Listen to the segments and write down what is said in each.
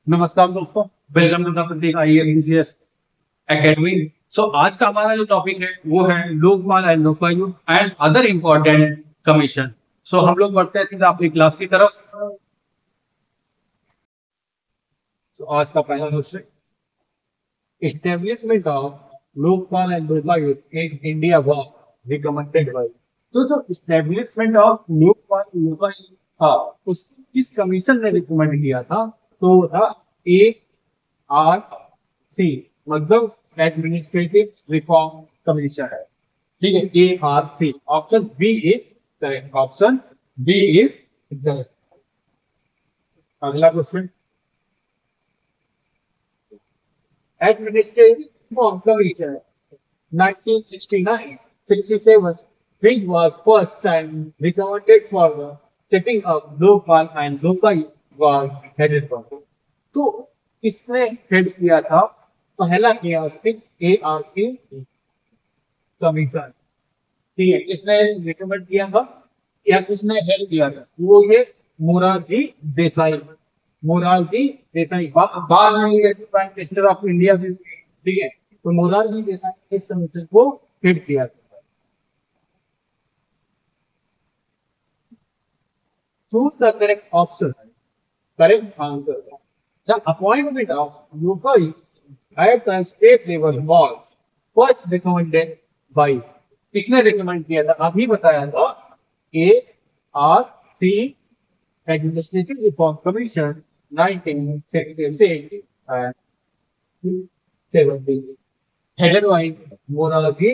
नमस्कार दोस्तों, welcome to the Prateek IAS academy. So आज का हमारा जो टॉपिक है वो है Lokpal and Lokayukta and other important commission. सो हम लोग बढ़ते हैं सीधा अपनी क्लास की तरफ। आज का पहला question, establishment of Lokpal and Lokayukta in India was recommended by. तो जो establishment of Lokpal and Lokayukta था उस किस कमीशन ने रिकमेंड किया था? तो वो था ARC, मतलब एडमिनिस्ट्रेटिव रिफॉर्म कमीशन है। ठीक है, ARC। Option B is correct. Option B is correct. अगला question, Administrative Reform Commission 1969-67, which was first time recommended for the setting up Lokpal and Lokayukt was headed by। तो किसने head किया था? पहला ARC commission. ठीक है, किसने recommend किया था या किसने हेड किया था? वो ये मोरारजी देसाई। मोरारजी देसाई बाद में प्राइम मिनिस्टर ऑफ इंडिया भी। ठीक है, तो मोरारजी देसाई ने इस कमीशन को हेड किया था। Choose the correct option. Correct answer, the appointment of Lokayukta at the state level was first recommended by. किसने रिकमेंड किया था? अभी बताया था, ARC administrative reform commission 1966 and 70, headed by Morarji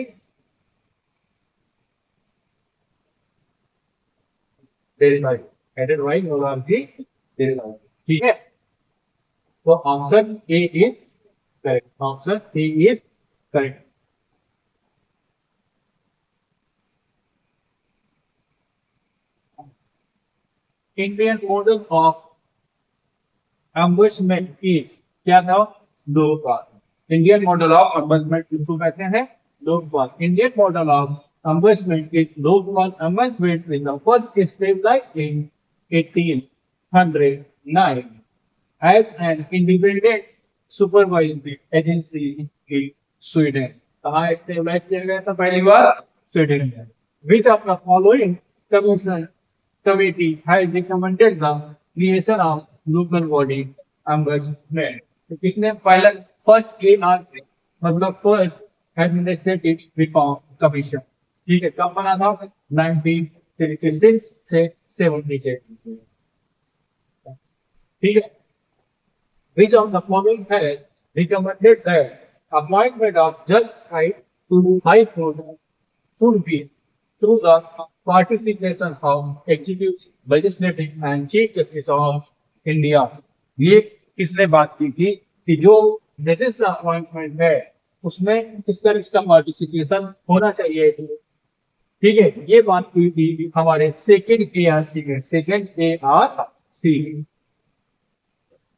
Desai. Headed by Morarji Desai. ठीक है, तो option A is correct. Option A is correct. Indian model of ombudsman is क्या था? Lokpal. Indian model of ombudsman किसको कहते हैं? Lokpal. Indian model of ombudsman is Lokpal. Ombudsman is the first stabilized in 1809 as an independent supervisory agency in Sweden। कहाँ stabilize किया गया था पहली बार? स्वीडन में। Which of the following commission committee has recommended the creation of local body ombudsman? तो किसने पहला फर्स्ट ARC मतलब फर्स्ट एडमिनिस्ट्रेटिव रिफॉर्म कमीशन। ठीक है, कब बना था? 1966 से 70। ठीक है, which of the following has recommended that appointment of Judge to High Court should be through the participation of executive, legislative and Chief Justice of India? ये किसने बात की थी कि जो जजेस का अपॉइंटमेंट है उसमें किस तरह इसका पार्टिसिपेशन होना चाहिए? ठीक है, ये बात की थी हमारे सेकेंड ARC में।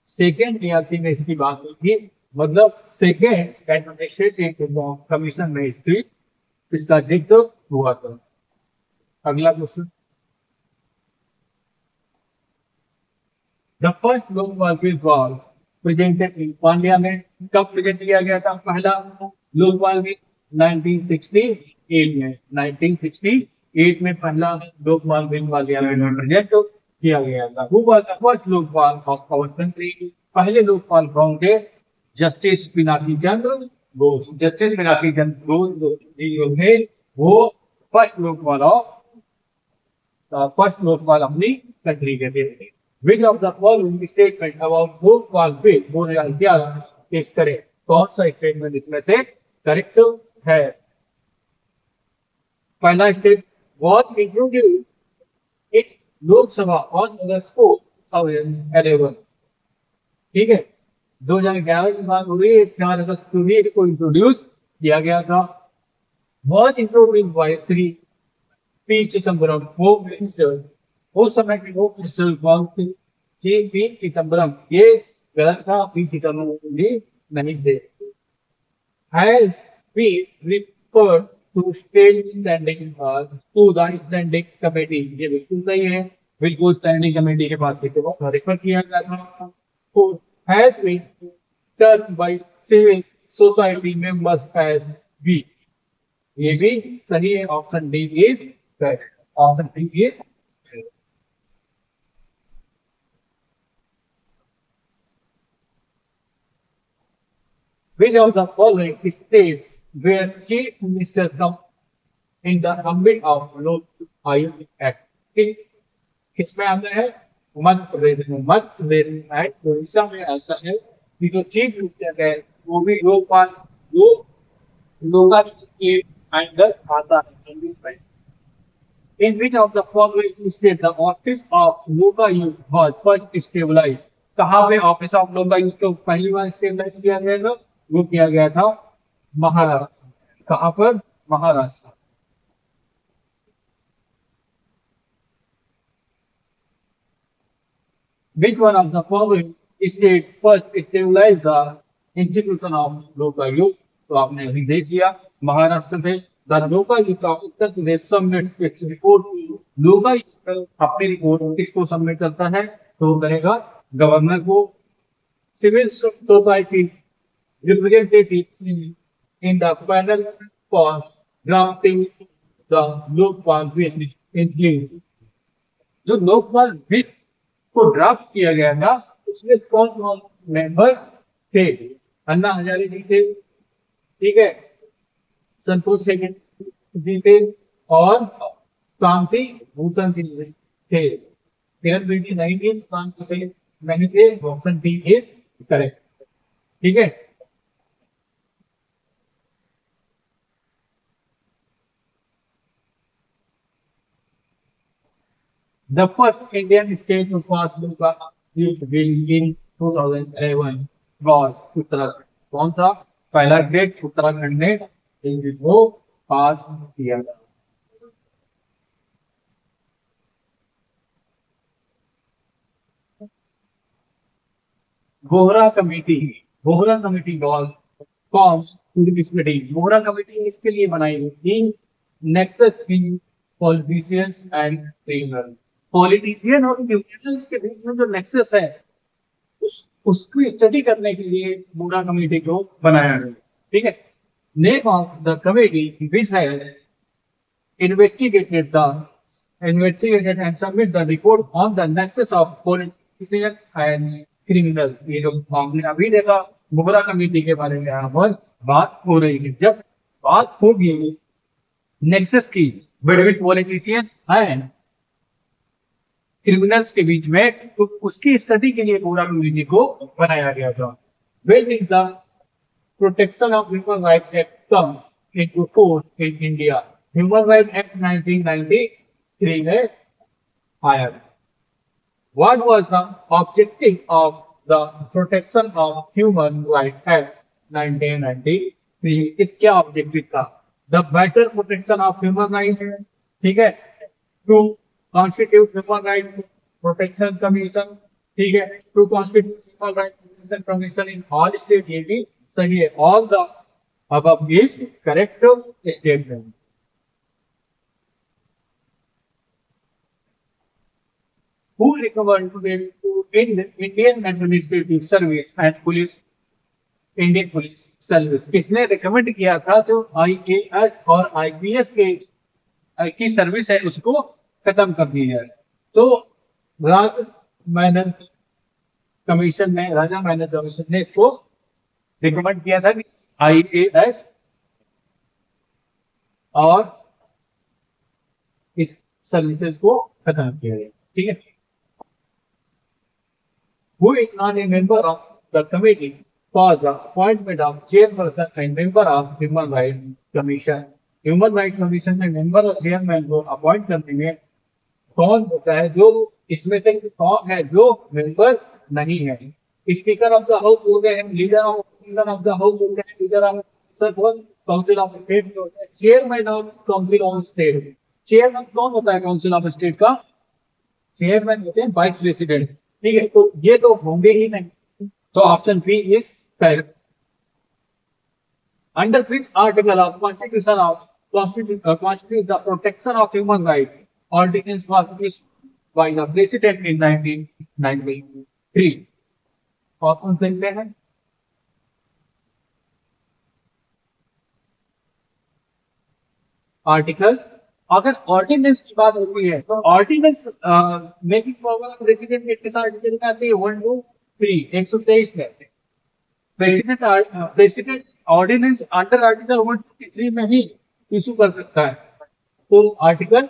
सेकेंड ARC में इसकी बात हुई थी, मतलब सेकेंड एडमिनिस्ट्रेटिव कमीशन में इसका जिक्र हुआ था। अगला question, the first Lokpal bill was presented in parliament. कब प्रेजेंट किया गया था पहला लोकपाल बिल? 1968 में। 1968 में पहला लोकपाल बिल पार्लियामेंट में प्रेजेंट किया गया था। Who was the first Lokpal of our country? पहले लोकपाल कौन थे? जस्टिस पिनाकी चंद्र घोष। जस्टिस पिनाकी चंद्र घोष जो थे वो फर्स्ट लोकपाल अपनी कंट्री के थे। Which of the following statement about Lokpal bill 2011 इस करेक्ट? कौन सा स्टेटमेंट इसमें से करेक्ट है? पहला state, was introduced in Lok Sabha on August 2011। ठीक है, 2011 की बात हो रही है, 4 अगस्त को भी इसको इंट्रोड्यूस किया गया था। was introduced by Shri P Chidambaram, home minister. उस समय के होम मिनिस्टर कौन थे? पी चिदम्बरम। ये गलत था, पी चिदम्बरम भी नहीं थे। has been referred to state standing to the standing committee। ये बिल्कुल सही है, बिल्कुल स्टैंडिंग कमेटी के पास रेफर किया गया था। तो has been done by civil society members as we. ये भी सही है, option D is correct, option D is. Which of the following states where chief minister come in the ambit of Lok Ayukt Act? किसमें आता है? मध्य प्रदेश में। मध्य प्रदेश में act Orissa में ऐसा है कि जो चीफ मिनिस्टर है वो भी लोकपाल लोकायुक्त के अंडर आता है। In which of the following state the office of Lokayukta was first stabilized? कहाँ पे ऑफिस ऑफ लोकायुक्त को पहली बार स्टेबलाइज किया गया था? वो किया गया था महाराष्ट्र। कहाँ पर? Maharashtra. Which one of the following states first stabilized the institution of Lokayukta? तो आपने अभी देख लिया, महाराष्ट्र थे। The Lokayukta of Uttar Pradesh submits its report. Lokayukta अपनी रिपोर्ट किसको सबमिट करता है? तो करेगा गवर्नर को। Civil society representative in the panel for drafting the Lokpal bill include। जो लोकपाल बिल को ड्राफ्ट किया गया था उसमें कौन कौन मेंबर थे? अन्ना हजारे जी थे, ठीक है, संतोष जी थे और शांति भूषण जी थे। किरण बेदी नहीं थी, शांति से नहीं थे। ऑप्शन डी इज करेक्ट, ठीक है। The first Indian state to pass Lokaयुक्त bill in 2011 was Uttarakhand. कौन था? पहला स्टेट उत्तराखंड ने इस बिल को पास किया था। Bohra committee was formed to study। Bohra committee इसके लिए बनाई गई थी, nexus in politicians and criminal. Politician और क्रिमिनल्स के बीच में जो नेक्सस है उसकी स्टडी करने के लिए बोहरा कमेटी को बनाया गया, ठीक है। Name of the committee which has investigated and submit the report on the nexus of politician and criminal। ये जो हमने अभी देखा बोहरा कमेटी के बारे में यहाँ पर बात हो रही है। जब बात होगी नेक्सस की बिटवीन पॉलिटिशियंस एंड क्रिमिनल्स के बीच में, तो उसकी स्टडी के लिए बोहरा कमेटी को बनाया गया था। When did the Protection of Human Rights Act come into force in India? Human Rights Act 1993 में आया। What was the objective of the Protection of Human Rights Act 1993? इसका ऑब्जेक्टिव था the better protection of human rights, ठीक है, to constitute human right protection commission, ठीक है, to constitute human right protection commission in all state। ये भी सही है। all the above is correct statement। who recommended to Indian Administrative Service and Police, Indian police service किसने recommend किया था? जो IAS और IPS के की सर्विस है उसको खत्म कर दी जाए। तो राजा मेनन कमीशन ने इसको रिकमेंड किया था कि IAS और इस सर्विसेज को खत्म किया जाए, ठीक है। Who is not a member of the committee for the appointment of chairperson and member of Human Rights Commission? Human Rights Commission में member और chairman को अपॉइंट करने में कौन होता है? जो इसमें से कौन है जो member नहीं है? स्पीकर ऑफ द हाउस हो गए, लीडर ऑफ द हाउस हो गए, leader of council of state होता है, chairman of council of state. Chairman कौन होता है काउंसिल ऑफ स्टेट का? चेयरमैन होते हैं वाइस प्रेसिडेंट, ठीक है। तो ये तो होंगे ही नहीं, तो option B is correct. Under which article of constitution of constitute the protection of human rights ordinance was issued by the president in 1993? Option देखते हैं। आर्टिकल, अगर ऑर्डिनेंस की बात होती है तो ordinance making power of president किस article में आती है? 123 123 में। President president ordinance under article 123 में ही इशू कर सकता है। तो article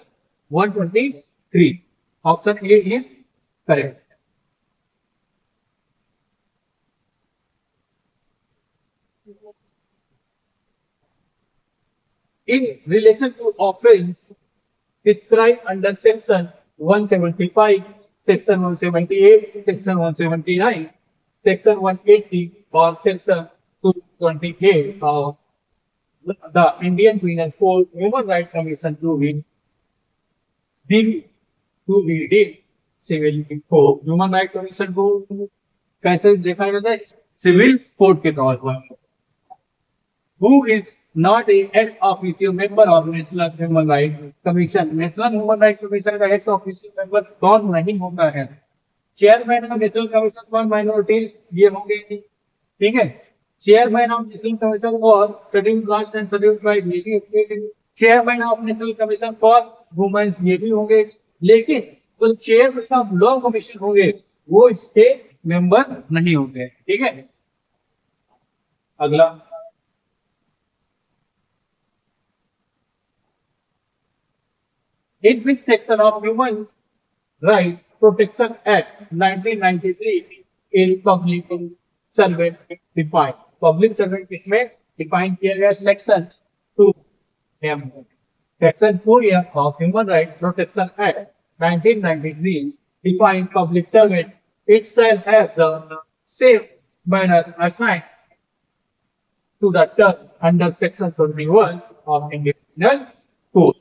123, option A is correct. In relation to offence described under section 175, section 178, section 179, section 180 or section 228 of the Indian Penal Code, Human Rights Commission to be deemed civil court. Human Rights Commission को कैसे देखा जाता है? Civil court के तौर पर। Who is not a ex officio member of National Human Rights Commission? National human right commission का ex officio member कौन नहीं होता है? Chairman of national commission for minorities ये होंगे, ठीक है। Chairman of national commission for scheduled caste and scheduled tribe ये भी होंगे। Chairman of national commission for womens ये भी होंगे। लेकिन जो चेयरमैन ऑफ लॉ कमीशन होंगे वो स्टेट मेंबर नहीं होंगे, ठीक है। अगला, in which section of Human Rights Protection Act 1993 is public servant defined? Public servant किसमें डिफाइन किया गया? Section 2M। Section 2M of Human Rights Protection Act 1993 define public servant. It shall have the same manner assigned to the term under section 21 of Indian Penal Code.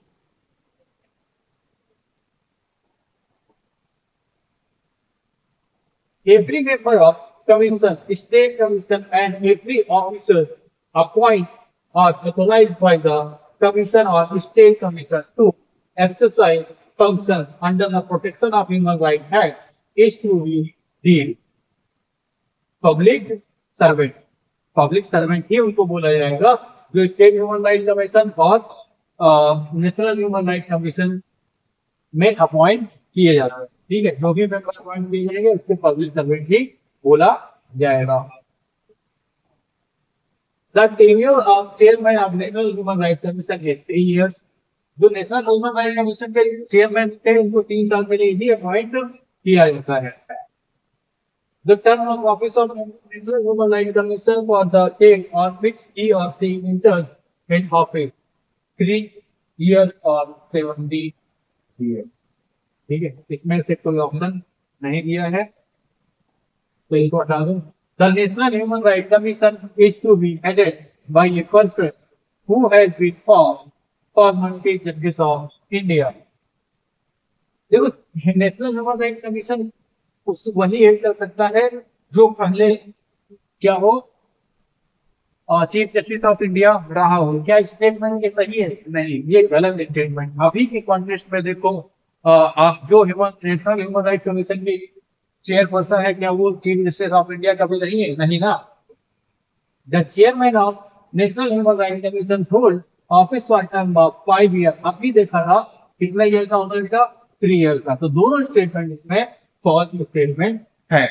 Every member of commission, state commission, and every officer appointed or authorized by the commission or state commission to exercise functions under the Protection of Human Rights Act is to be deemed public servant. Public servant ही उनको बोला जाएगा जो state human right commission और national human right commission में appoint किए जाते हैं, ठीक है। जो भी मेंबर अपॉइंट किए जाएंगे उसको पब्लिक सर्वेंट ही बोला जाएगा। The tenure of chairman of national human right commission is 3 years। जो नेशनल ह्यूमन राइट कमीशन के चेयरमैन थे उनको 3 साल के लिए ही अपॉइंट किया जाता है। The term of office of National Human Rights Commission for the term on which he or she enters in office 3 years or 70 years, ठीक है। इसमें से कोई ऑप्शन नहीं दिया है तो इनको हटा दो। The National Human Rights Commission is to be headed by a person who has been former Chief Justice of India। देखो, नेशनल ह्यूमन राइट कमीशन उस वही हेड कर सकता है जो पहले क्या हो, चीफ जस्टिस ऑफ इंडिया रहा हो। क्या स्टेटमेंट ये सही है? नहीं, ये गलत स्टेटमेंट। अभी के कॉन्टेक्स्ट में देखो, आप जो नेशनल ह्यूमन राइट कमीशन की चेयरपर्सन है, क्या वो चीफ जस्टिस ऑफ इंडिया कभी नहीं है? नहीं ना। The chairman of national human right commission hold office for term of 5 years। अभी देखा था कितना ईयर का होता है? 3 years का। तो दोनों स्टेटमेंट इसमें फॉल्स स्टेटमेंट है।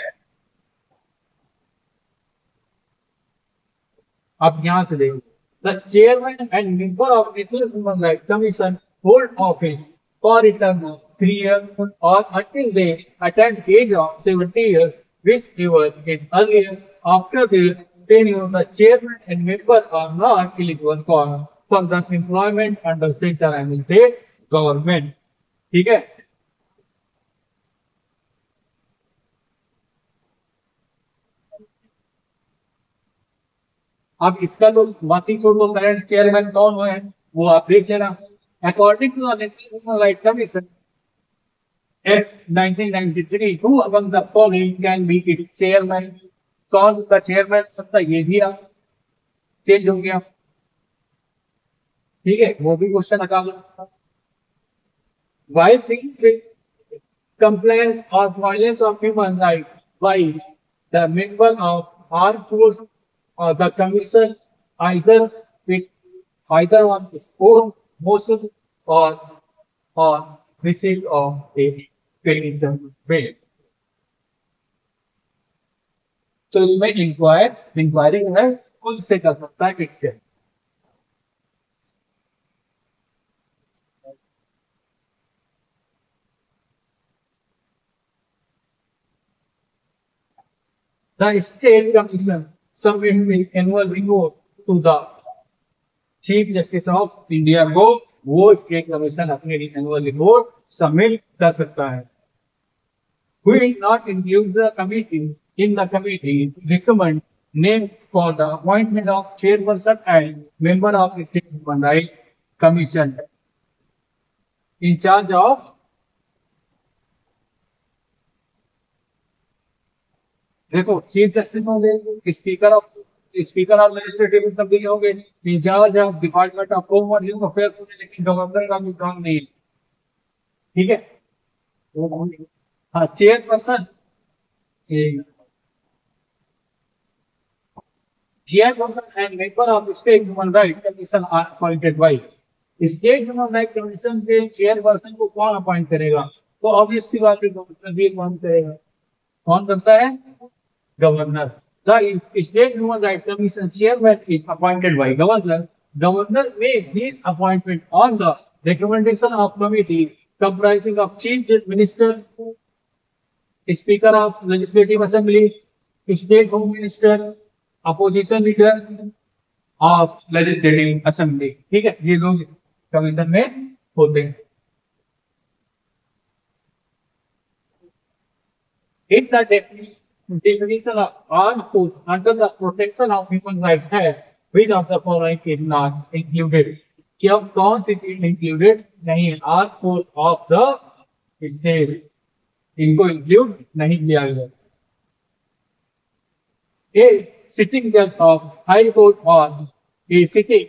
अब यहां से देखो, the chairman and member of national human right commission hold office for a term of 3 years और until they attain age of 70 years, whichever is earlier. After their tenure, the chairman and member are not eligible for further employment under central and state government, ठीक है। अब इसका तो बाकी तो current chairman कौन हुए हैं वो आप देख लेना। According to the national human right commission act 1993, who among the following can be its chairman? कौन उसका चेयरमैन हो सकता है? ये भी आप चेंज हो गया, ठीक है, वो भी क्वेश्चन हटा लो। While complaints or violence of human rights by the member of armed force or the commission either with either on its own motion or on receipt of a petition bill. तो इसमें inquiry है खुद से कर सकता है किससे The State Commission submit its annual report to the Chief Justice of India को वो स्टेट कमीशन अपने एनुअल रिपोर्ट सबमिट कर सकता है. We will not include the committees in the committee recommend name for the appointment of chairperson and member of the State Human Rights Commission in charge of देखो chief justice होंगे speaker of legislative assembly होंगे in charge of department of home और human affairs होंगे लेकिन governor का भी काम नहीं है. ठीक है. हाँ chairperson and member of state human right commission are appointed by state human right commission के चेयरपर्सन को कौन अपॉइंट करेगा तो ऑब्वियस सी बात है गवर्नर भी अपॉइंट करेगा. कौन करता है Governor. The State Human Rights Commission chairman is appointed by Governor. Governor may make appointment on the recommendation of committee comprising of Chief Minister, Speaker of Legislative Assembly, State Home Minister, Opposition Leader of Legislative Assembly. ठीक है ये लोग commission में होते हैं. In the definition of armed force under the Protection of Human Rights Act, which of the following is not included? क्या कौन सी चीज इंक्लूडेड नहीं है? Arm force of the state इनको इंक्लूड नहीं किया गया. A sitting judge of High Court or a sitting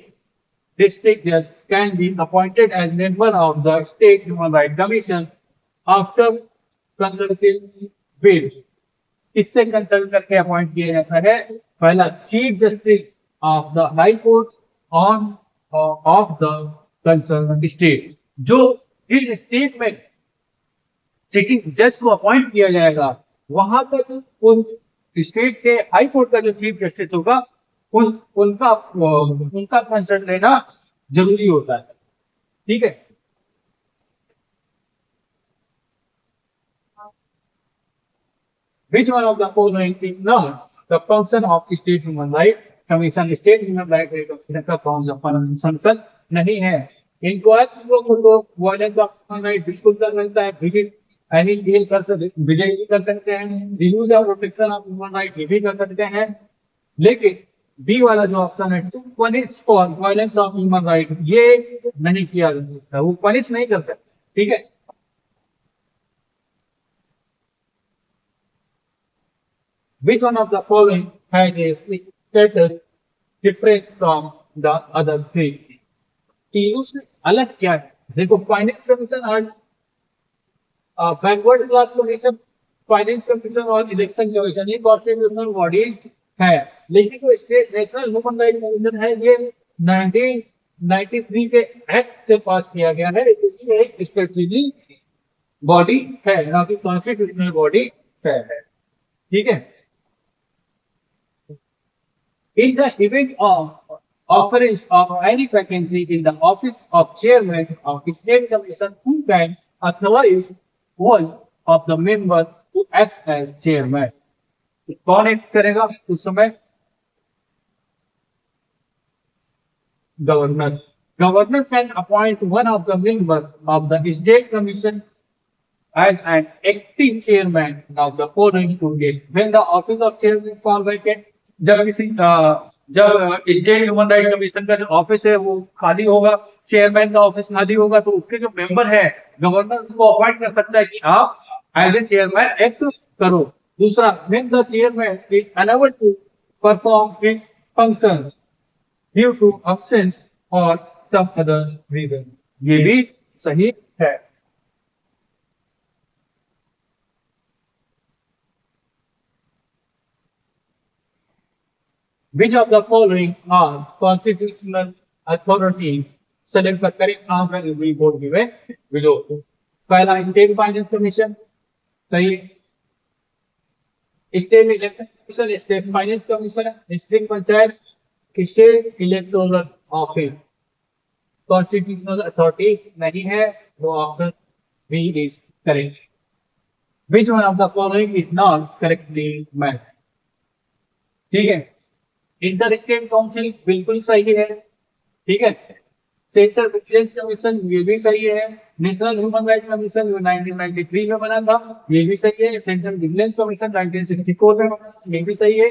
district judge can be appointed as member of the State Human Rights Commission after consulting with किससे consult करके appoint किया जाता है? पहला chief justice of the high court on off the concern state. जो इस state में sitting जज को अपॉइंट किया जाएगा वहां तक उन स्टेट के हाई कोर्ट का जो चीफ जस्टिस होगा उनका कंसर्न लेना जरूरी होता है. ठीक है. Which one of the following is not the function of State Human Rights Commission? State Human Rights Commission का कौन सा फंक्शन नहीं है? इंक्वायरी को तो वायलेंस ऑफ ह्यूमन राइट बिल्कुल कर सकता है, विजिट एनी जेल कर सकते, विजिट भी कर सकते हैं, review of protection of human right ये भी कर सकते हैं. लेकिन बी वाला जो ऑप्शन है to punish for violence of human right ये नहीं किया जा सकता, वो पनिश नहीं करता. ठीक है. Which one of the following has a status difference from the other three? तीनों से अलग क्या है? देखो फाइनेंस कमीशन और backward class commission, finance commission और इलेक्शन कमीशन ये कॉन्स्टिट्यूशनल बॉडीज है. लेकिन जो state national human right commission है ये 1993 के एक्ट से पास किया गया है. ये एक स्टैट्यूटरी बॉडी है ना कि कॉन्स्टिट्यूशनल बॉडी है. ठीक है. In the event of occurrence of any vacancy in the office of chairman of the state commission, who can authorize one of the members to act as chairman? कौन act करेगा उस समय? Governor. Governor can appoint one of the members of the state commission as an acting chairman of the following two days. When the office of chairman fall vacant, जब state human right commission का जो office है वो खाली होगा, chairman का office खाली होगा, तो उसके जो मेंबर है गवर्नर को अपॉइंट कर सकता है कि आप एज ए चेयरमैन एक्ट करो. दूसरा, when the chairman is unable to perform his function due to absence और सम अदर रीजन. ये भी सही है. Which of the following are constitutional authorities? Select the correct answer and we will given below. पहला state finance commission, सही है। State election commission, state finance commission, district panchayat, state electoral office. Constitutional authority नहीं है, वो option B is correct. Which one of the following is not correctly met? ठीक है, inter state council बिल्कुल सही है, ठीक है। सेंट्रल विजिलेंस कमीशन ये भी सही है। नेशनल ह्यूमन राइट कमीशन जो 1993 में बना था ये भी सही है। सेंट्रल विजिलेंस कमीशन 1964 में बना था ये भी सही है।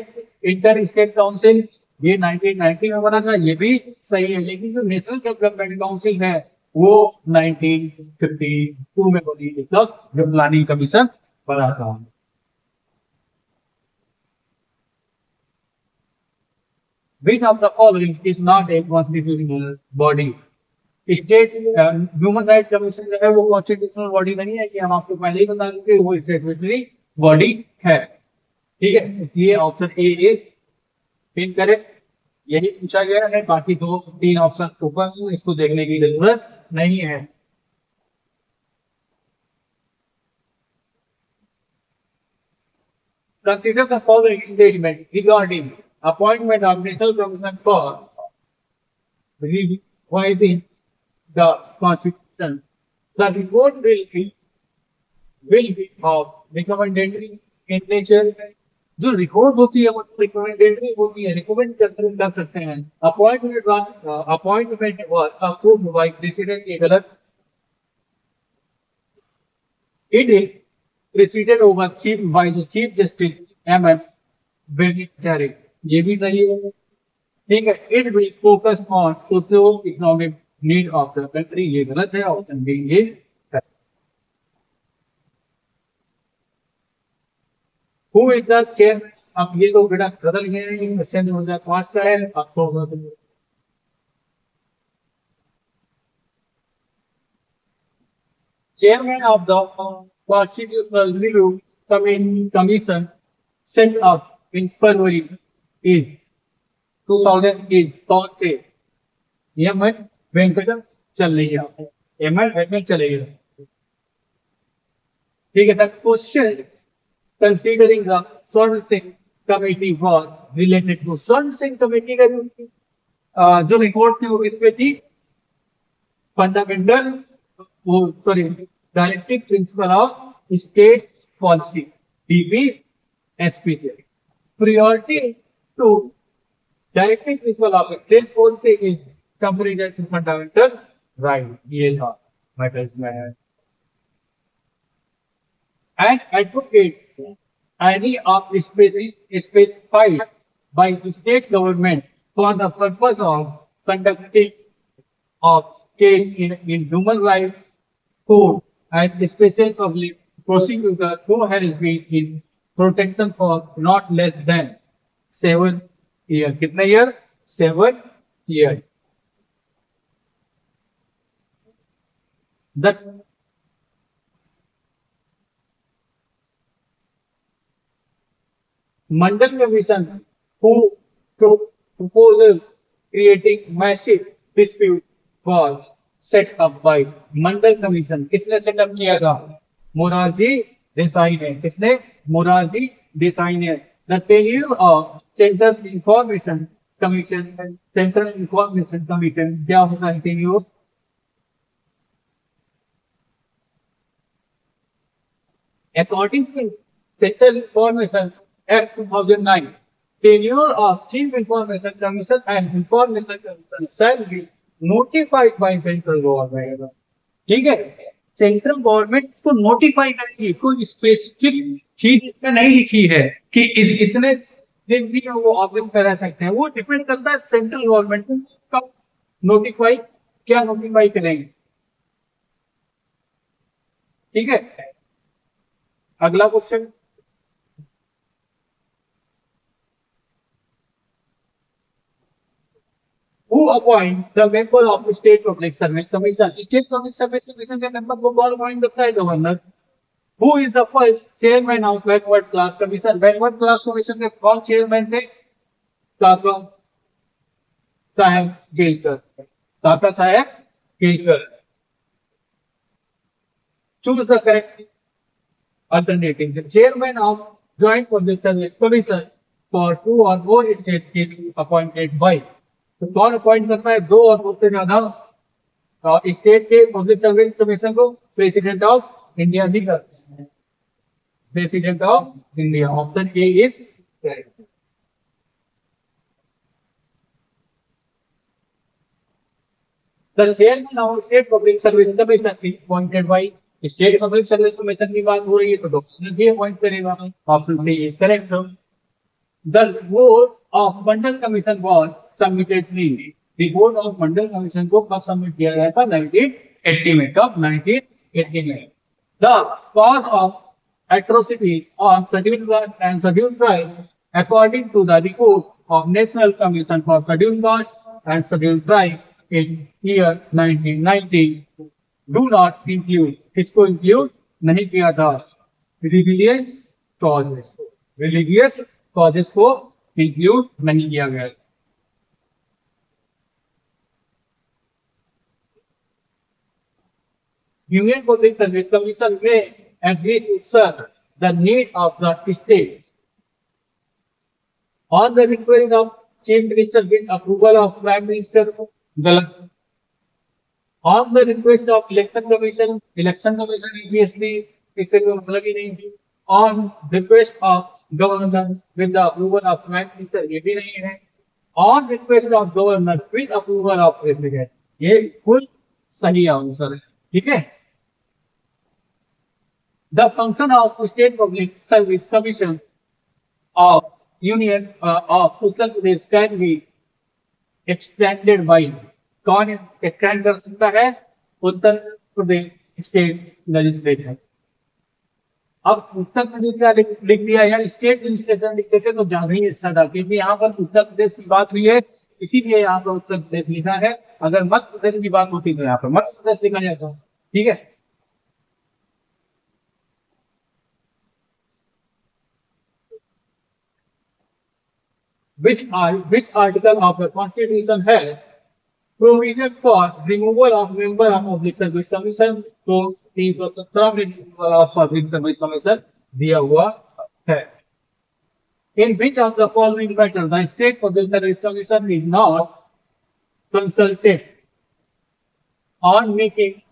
इंटर स्टेट काउंसिल ये 1990 में बना था ये भी सही है। लेकिन जो नेशनल डेवलपमेंट काउंसिल है वो 1952 में बनी थी, तब जो प्लानिंग कमीशन बना था। Which of the following is not a constitutional body? State human right commission जो है वो कॉन्स्टिट्यूशनल बॉडी नहीं है, कि हम आपको पहले ही बता देंगे वो स्टेटमेंट्री बॉडी है, ठीक है। इसलिए ऑप्शन ए इज इनकरेक्ट। यही पूछा गया है, बाकी दो तीन ऑप्शन ऊपर इसको देखने की जरूरत नहीं है। Consider the following statement regarding appointment of National Commission for revising the Constitution. The report will be of recommendatory in nature. जो रिपोर्ट होती है वो रिकमेंडेटरी होती है, रिकमेंड कर सकते हैं। Appointment was approved by president, ये गलत। It is presided over chief by the Chief Justice M.M. Benitari, ये भी सही है, ठीक है। It will focus on socio-economic need of the country, ये गलत है, option B is correct. Who is the chairman? अब ये लोग बेटा बदल गए हैं, क्वेश्चन 2005 का है, आपको chairman of the Constitutional Review Commission set up in February is 2008 कौन थे? एम एल वेंकटम चलेगा, एम एल वेंकटम चलेगा, ठीक है। The question considering the Swaran Singh committee was related to Swaran Singh committee का जो रिपोर्ट थी वो इसमें थी fundamental directive principle of state policy, DPSP से। Priority to directive principle of state policy is comparative to fundamental right, ये था मैटर्स में है। And advocate any of specified by the state government for the purpose of conducting of case in human rights court and special public prosecutor who has been in protection for not less than 7 years. कितने year? 7 years. The Mandal Commission who took proposal creating massive dispute was set up by Mandal Commission. किसने setup किया था? मोरारजी देसाई ने। किसने? मोरारजी देसाई ने। The tenure of Central Information Commission, Central Information Commission क्या होता है tenure? According to Central Information Act 2009, tenure of Chief Information Commission and Information Commission shall be notified by Central Government. ठीक है, सेंट्रल गवर्नमेंट को notify करेगी। कोई specific चीज इसमें नहीं लिखी है कि इतने दिन भी वो ऑफिस में रह सकते हैं, वो डिपेंड करता है सेंट्रल गवर्नमेंट को कब नोटिफाई, क्या नोटिफाई करेंगे, ठीक है। अगला question, who appoint the member of State Public Service Commission? State Public Service Commission के मेंबर को कौन अपॉइंट करता है? Governor. Who is the first chairman of Backward Class Commission? Backward Class Commission के कौन चेयरमैन थे? काका साहेब केलकर, काका साहेब Kelkar. Choose the correct alternative. The chairman of Joint Public Service Commission for 2 or more states is appointed by. तो कौन appoint करता है? 2 और उससे ज्यादा स्टेट के पब्लिक सर्विस कमीशन को प्रेसिडेंट ऑफ इंडिया भी करते हैं. President of India. Option A is correct. The chairman of State Public Service Commission is appointed by. State public service commission की बात हो रही है तो डॉक्टर भी अपॉइंट करेगा. Option C is correct. The report of Mandal commission was submitted in. Report of Mandal commission को कब सबमिट किया गया था? 1980 में. कब? 1980 में. The cause of atrocities on scheduled caste and scheduled tribe according to the report of National Commission for Scheduled Caste and Scheduled Tribe in year 1990 do not include. किसको include नहीं किया था? Religious causes. रिलीजियस कॉजेस को include नहीं किया गया. Union public service commission में agree to serve the need of the state on the request of chief minister with approval of prime minister. गलत. On the request of election commission. Election commission obviously इससे कोई मतलब ही नहीं थी. On request of governor with the approval of prime minister, ये भी नहीं है. On request of governor with approval of president, ये बिल्कुल सही आंसर है. ठीक है. The function of state public service commission of union of Uttar Pradesh can be extended by. कौन एक्सटेंड कर सकता है? Uttar Pradesh state legislature. अब उत्तर प्रदेश का लिख दिया या स्टेट लेजिस्लेचर लिख देते तो ज्यादा ही अच्छा था, क्योंकि यहाँ पर उत्तर प्रदेश की बात हुई है इसीलिए यहाँ पर उत्तर प्रदेश लिखा है. अगर मध्य प्रदेश की बात होती तो यहाँ पर मध्य प्रदेश लिखा जाता. ठीक है. Which article of the Constitution has provision for removal of member of Public Service Commission? तो 317 में removal of Public Service Commission दिया हुआ है. In which of the following matter the State Public Service Commission is not consulted on making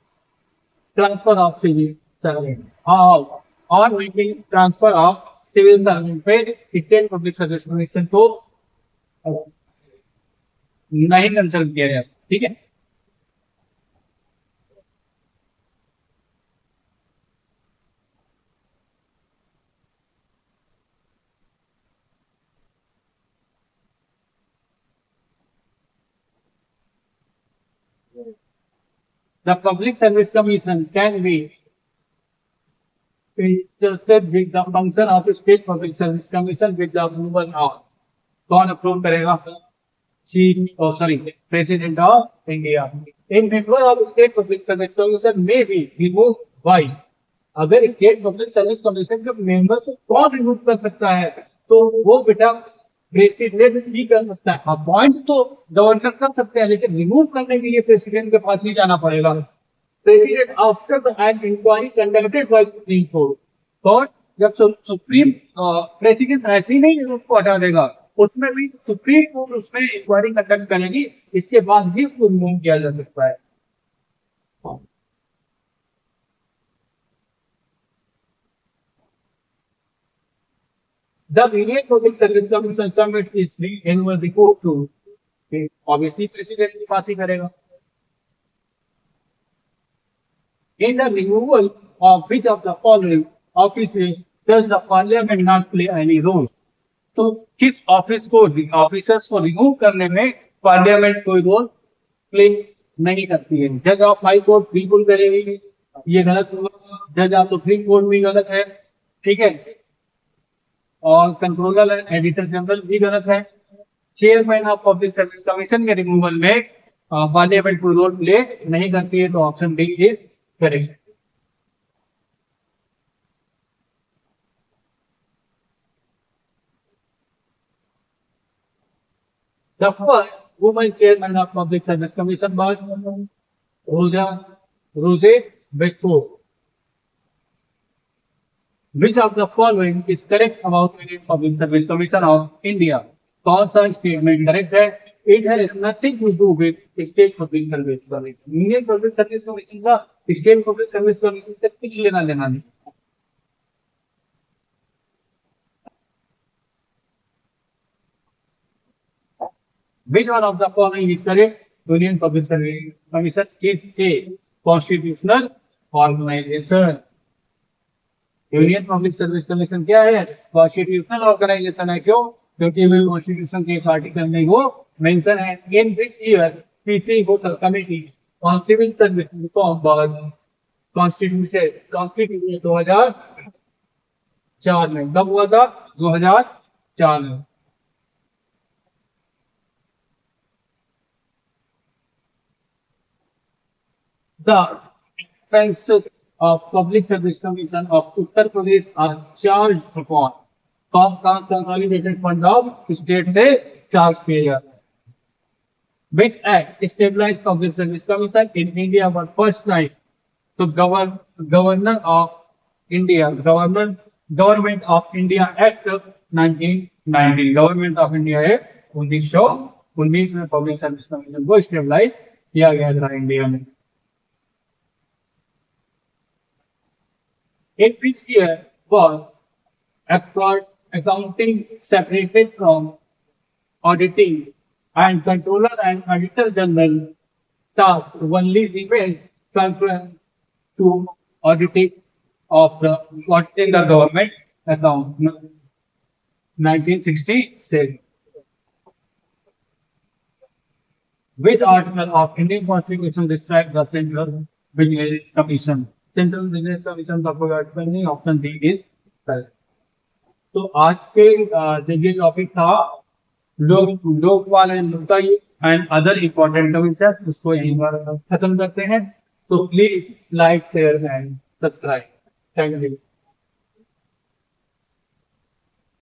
transfer of civil servant? On making transfer of civil servant पे State Public Service Commission को नहीं consult किया जाता. ठीक है. The Public Service Commission can be entrusted with the function of State Public Service Commission with the approval of. कौन approve करेगा? President of India. In member of state public service commission में भी remove by. अगर state public service commission के member को कौन remove कर सकता है? तो वो बेटा प्रेसिडेंट ही कर सकता है. अपॉइंट तो गवर्नर कर सकते हैं, लेकिन रिमूव करने के लिए प्रेसिडेंट के पास ही जाना पड़ेगा. President after the inquiry conducted by supreme court. कौन? जब सुप्रीम प्रेसिडेंट ऐसे ही नहीं उसको हटा देगा, उसमें भी सुप्रीम कोर्ट उसमें इंक्वायरी कंडक्ट करेगी, इसके बाद भी उसको रिमूव किया जा सकता है. The Union Public Service Commission submits its annual report to obviously president के पास ही करेगा. In the removal of which of the following offices does the Parliament not play any role? तो किस ऑफिस को ऑफिसर्स को रिमूव करने में parliament कोई role play नहीं करती है? जज ऑफ हाई कोर्ट बिल्कुल करेगी, ये गलत हुआ. जज ऑफ सुप्रीम कोर्ट भी गलत है. ठीक है. और कंट्रोलर एडिटर जनरल भी गलत है. Chairman of public service commission के रिमूवल में पार्लियामेंट कोई रोल प्ले नहीं करती है. तो option D is correct. The first woman chairman of Public Service Commission was Rose Betko. Which of the following is correct about Indian Public Service Commission of India? कौन सा statement correct है? It has nothing to do with State Public Service Commission. Indian Public Service Commission का State Public Service Commission से कुछ लेना देना नहीं. Which one of the following is correct? Union Public Service Commission is a constitutional organization. Union public service commission क्या है? Constitutional organisation है. क्यों? क्योंकि वो कॉन्स्टिट्यूशन के आर्टिकल में वो मेंशन है. इन विच ईयर तीसरी Hota committee on civil service reform was constitution 2004 में. कब हुआ था? 2004 में. The expenses of Public Service Commission of Uttar Pradesh are charged upon consolidated fund of state से charge किए जाते हैं. Which act stabilized Public Service Commission in India for first time? तो Government of India Act 1990. Government of India Act 1919 में Public Service Commission को stabilise किया गया था इंडिया में. In which year was accounting separated from auditing and controller and auditor general task only remains concurrent to auditing the government account? 1966. Which article of Indian Constitution describes the Central Business Commission? Central business commission का कोई article नहीं. Option D is correct. तो आज के जो ये topic था Lokpal and लोकतांत्रिक एंड अदर इम्पोर्टेंट टॉपिक्स है, उसको यहीं पर खत्म करते हैं. तो please like share and subscribe. Thank you.